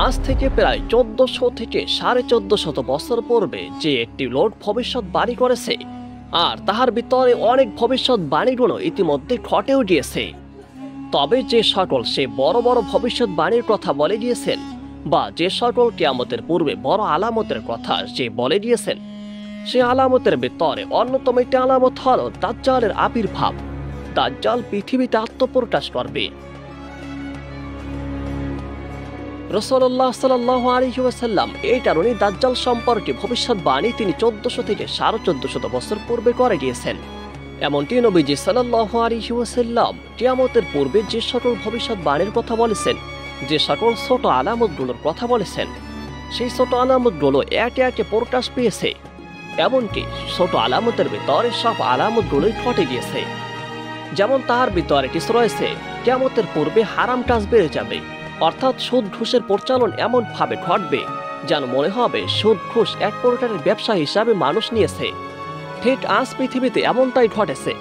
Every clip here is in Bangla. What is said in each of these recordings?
আজ থেকে প্রায় 1400 থেকে 1450 বছর পূর্বে যে একটি লোক ভবিষ্যৎবাণী করেছে, আর তাহার ভিতরে অনেক ভবিষ্যৎবাণীগুলো ইতিমধ্যে ঘটেও গিয়েছে। তবে যে সকল সে বড় বড় ভবিষ্যৎবাণীর কথা বলে গিয়েছেন, বা যে সকল কিয়ামতের পূর্বে বড় আলামতের কথা সে বলে গিয়েছেন, সে আলামতের ভিতরে অন্যতম একটি আলামত হল দাজ্জালের আবির্ভাব। দাজ্জাল পৃথিবীতে আত্মপ্রকাশ করবে। রাসূলুল্লাহ সাল্লাল্লাহু আলাইহি ওয়াসাল্লাম এই কারণে দাজ্জাল সম্পর্কে ভবিষ্যৎবাণী তিনি 1400 থেকে 1450 বছর পূর্বে করে গিয়েছেন। এমনটি নবীজি সাল্লাল্লাহু আলাইহি ওয়াসাল্লাম কিয়ামতের পূর্বে যে সকল ভবিষ্যৎবাণীর কথা বলেছেন, যে সকল ছোট আলামতগুলোর কথা বলেছেন, সেই ছোট আলামতগুলো একে একে প্রকাশ পেয়েছে। এমনকি ছোট আলামতের ভিতরে সব আলামতগুলোই ঘটে গিয়েছে। যেমন তার ভিতরে কিছু রয়েছে, কিয়ামতের পূর্বে হারাম কাজ বেড়ে যাবে, অর্থাৎ সুদ ঘুষের প্রচলন এমন ভাবে ঘটবে যেন মনে হবে সুদ ঘুষ এক প্রকারের ব্যবসা হিসাবে মানুষ নিয়েছে। ঠিক আজ পৃথিবীতে এমনটাই ঘটেছে।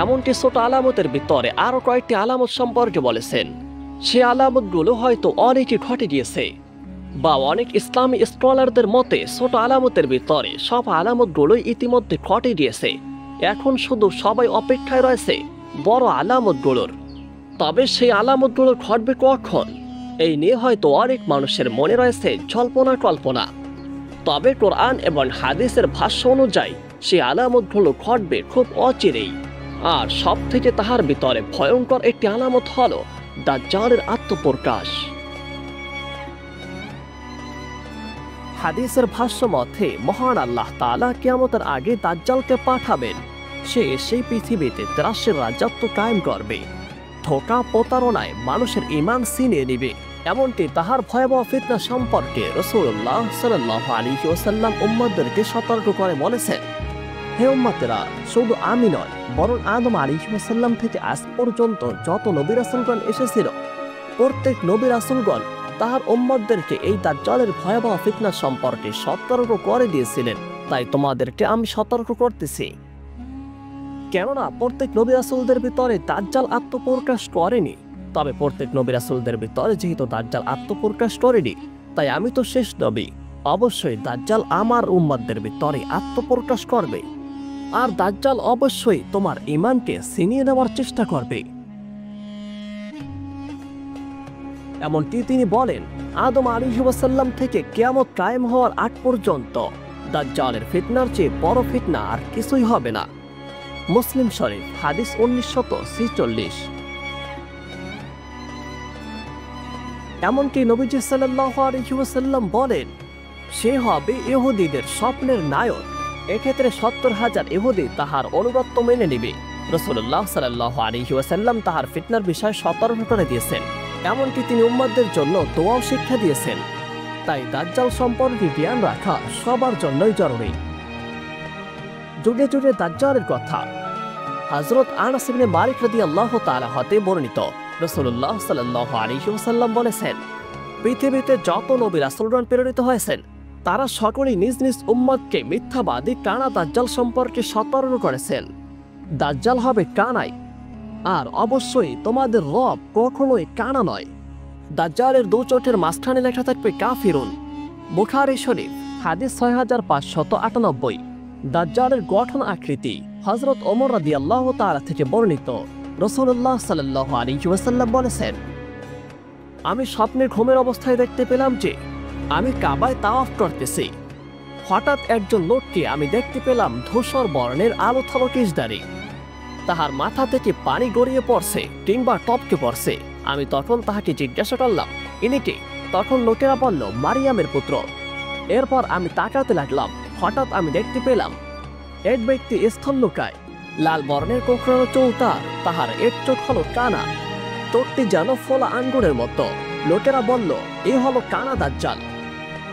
এমনকি ছোট আলামতের ভিতরে আরো কয়েকটি আলামত সম্পর্কে বলেছেন, সে আলামতগুলো হয়তো অনেকই ঘটে গিয়েছে, বা অনেক ইসলামী স্কলারদের মতে ছোট আলামতের ভিতরে সব আলামতগুলোই ইতিমধ্যে ঘটে গিয়েছে। এখন শুধু সবাই অপেক্ষায় রয়েছে বড় আলামতগুলোর। তবে সেই আলামতগুলো ঘটবে কখন, এই নিয়ে হয়তো অনেক মানুষের মনে রয়েছে জল্পনা কল্পনা। তবে কোরআন এবং হাদিসের ভাষ্য অনুযায়ী সেই আলামতগুলো ঘটবে খুব অচিরেই। আর সব থেকে তাহার ভিতরে ভয়ঙ্কর একটি আলামত হল দাজ্জালের আত্মপ্রকাশ। হাদিসের ভাষ্য মতে মহান আল্লাহ তাআলা কিয়ামতের আগে দাজ্জালকে পাঠাবেন। সে সেই পৃথিবীতে ত্রাসের রাজত্ব কায়েম করবে, ধোঁকা প্রতারণায় মানুষের ঈমান ছিনিয়ে নিবে। এমনটি তাহার ভয়াবহ ফিতনা সম্পর্কে রাসূলুল্লাহ সাল্লাল্লাহু আলাইহি ওয়াসাল্লাম উম্মতদেরকে সতর্ক করে বলেছেন, হে উম্মতেরা, শুধু আমি নয় বরং আদম আলাইহিস সালাম থেকে আজ পর্যন্ত যত নবী রাসূলগণ এসেছিল, প্রত্যেক নবী রাসূলগণ তাহার উম্মতদেরকে এই দাজ্জালের ভয়াবহ ফিতনা সম্পর্কে সতর্ক করে দিয়েছিলেন। তাই তোমাদেরকে আমি সতর্ক করতেছি। কেননা প্রত্যেক নবী রাসূলদের ভিতরে দাজ্জাল আত্মপ্রকাশ করেনি। তবে প্রত্যেক নবী রাসূলদের ভিতরে যেহেতু দাজ্জাল আত্মপ্রকাশ করেনি, তাই আমি তো শেষ নবী, অবশ্যই দাজ্জাল আমার উম্মতদের ভিতরে আত্মপ্রকাশ করবে। আর দাজ্জাল অবশ্যই তোমার ঈমানকে ছিনিয়ে নেওয়ার চেষ্টা করবে। এমনটি তিনি বলেন, আদম আলাইহিস সালাম থেকে কিয়ামত কায়েম হওয়ার আগ পর্যন্ত দাজ্জালের ফিতনার চেয়ে বড় ফিতনা আর কিছুই হবে না। মুসলিম শরীফ হাদিস 1946। এমনকি নবীজি সাল্লাল্লাহু আলাইহি ওয়াসাল্লাম বলেন, সে হবে ইহুদিদের স্বপ্নের নায়ক। এক্ষেত্রে 70,000 ইহুদি তাহার অনুগত্য মেনে নিবে। রাসূলুল্লাহ সাল্লাল্লাহু আলাইহি ওয়াসাল্লাম তাহার ফিতনার বিষয়ে সতর্ক করে দিয়েছেন। এমনকি তিনি উম্মতদের জন্য দোয়াও শিক্ষা দিয়েছেন। তাই দাজ্জাল সম্পর্কে জ্ঞান রাখা সবার জন্যই জরুরি। যুগে যুগে দাজ্জালের কথা হযরত আনাস ইবনে মালিক রাদিয়াল্লাহু তাআলা হতে বর্ণিত, রাসূলুল্লাহ সাল্লাল্লাহু আলাইহি ওয়াসাল্লাম বলেছেন, পৃথিবীতে যত নবী রাসূলগণ প্রেরিত হয়েছেন, তারা সকলেই নিজ নিজ উম্মতকে মিথ্যাবাদী কানা দাজ্জাল সম্পর্কে সতর্ক করেছেন। দাজ্জাল হবে কানাই, আর অবশ্যই তোমাদের রব কখনোই কানা নয়। দাজ্জালের দু চোখের মাঝখানে লেখা থাকবে কাফিরুন। বুখারী শরীফ হাদিস 6598। দাজ্জালের গঠন আকৃতি হযরত ওমর রাদিয়াল্লাহু তাআলা থেকে বর্ণিত, রাসূলুল্লাহ সাল্লাল্লাহু আলাইহি ওয়াসাল্লাম বলেছেন, আমি স্বপ্নে ঘুমের অবস্থায় দেখতে পেলাম যে আমি কাবায় তাওয়াফ করতেছি। হঠাৎ একজন লোককে আমি দেখতে পেলাম ধূসর বর্ণের আলোথলো কেশধারী। তাহার মাথা থেকে পানি গড়িয়ে পড়ছে কিংবা টপকে পড়ছে। আমি তখন তাহাকে জিজ্ঞাসা করলাম, ইনি কে? তখন লোকেরা বলল, মারিয়ামের পুত্র। এরপর আমি তাকাতে লাগলাম। হঠাৎ আমি দেখতে পেলাম এক ব্যক্তি স্থলকায়, লাল বর্ণের কোঁকড়ানো চৌতা, তাহার এক চোখ হলো কানা, চোখটি যেন ফোলা আঙ্গুরের মতো। লোকেরা বলল, এ হলো কানা দাজ্জাল।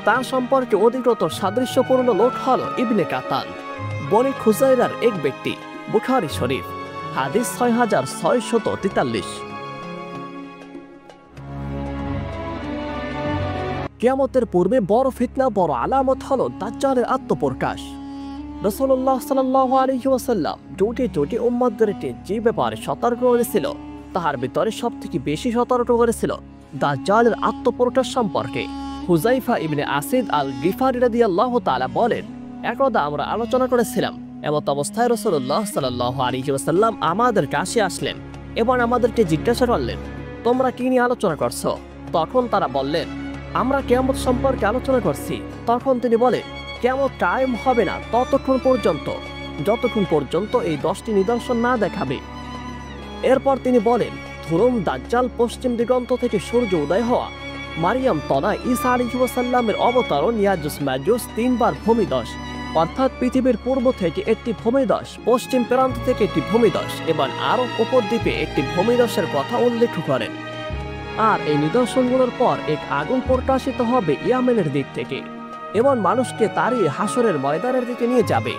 তার সম্পর্কে অধিকতর সাদৃশ্যপূর্ণ লোক হলো ইবনে কাতান, বনি খুজাইরার এক ব্যক্তি। বুখারী শরীফ হাদিস 6643। কিয়ামতের পূর্বে বড় ফিতনা, বড় আলামত হলো দাজ্জালের আত্মপ্রকাশ। রাসূলুল্লাহ সাল্লাল্লাহু আলাইহি ওয়াসাল্লাম যুগে যুগে উম্মতদেরকে যে ব্যাপারে সতর্ক করেছিল, তাহার ভিতরে সবথেকে বেশি সতর্ক করেছিল দাজ্জালের আত্মপ্রকাশ সম্পর্কে। হুযাইফা ইবনে আসিদ আল গিফারি রাদিয়াল্লাহু তাআলা বলেন, একদা আমরা আলোচনা করেছিলাম, এমত অবস্থায় রাসূলুল্লাহ সাল্লাল্লাহু আলাইহি ওয়াসাল্লাম আমাদের কাছে আসলেন এবং আমাদেরকে জিজ্ঞাসা করলেন, তোমরা কি নিয়ে আলোচনা করছো? তখন তারা বললেন, আমরা কিয়ামত সম্পর্কে আলোচনা করছি। তখন তিনি বলেন, কিয়ামত কায়েম হবে না ততক্ষণ পর্যন্ত যতক্ষণ পর্যন্ত এই 10টি নিদর্শন না দেখাবে। এরপর তিনি বলেন, ধরুন দাজ্জাল পশ্চিম দিগন্ত থেকে সূর্য উদয় হওয়া, মারিয়াম তনা ঈসা আলাইহিস সালামের অবতরণ, ইয়াজুজ মাজুজ 3 বার ভূমিধস, অর্থাৎ পৃথিবীর পূর্ব থেকে একটি ভূমিধস, পশ্চিম প্রান্ত থেকে একটি ভূমিধস এবং আরব উপদ্বীপে একটি ভূমিধসের কথা উল্লেখ করেন। আর এই নিদর্শনগুলোর পর এক আগুন প্রকাশিত হবে ইয়ামেনের দিক থেকে এবং মানুষকে তাড়িয়ে হাসরের ময়দানের দিকে নিয়ে যাবে।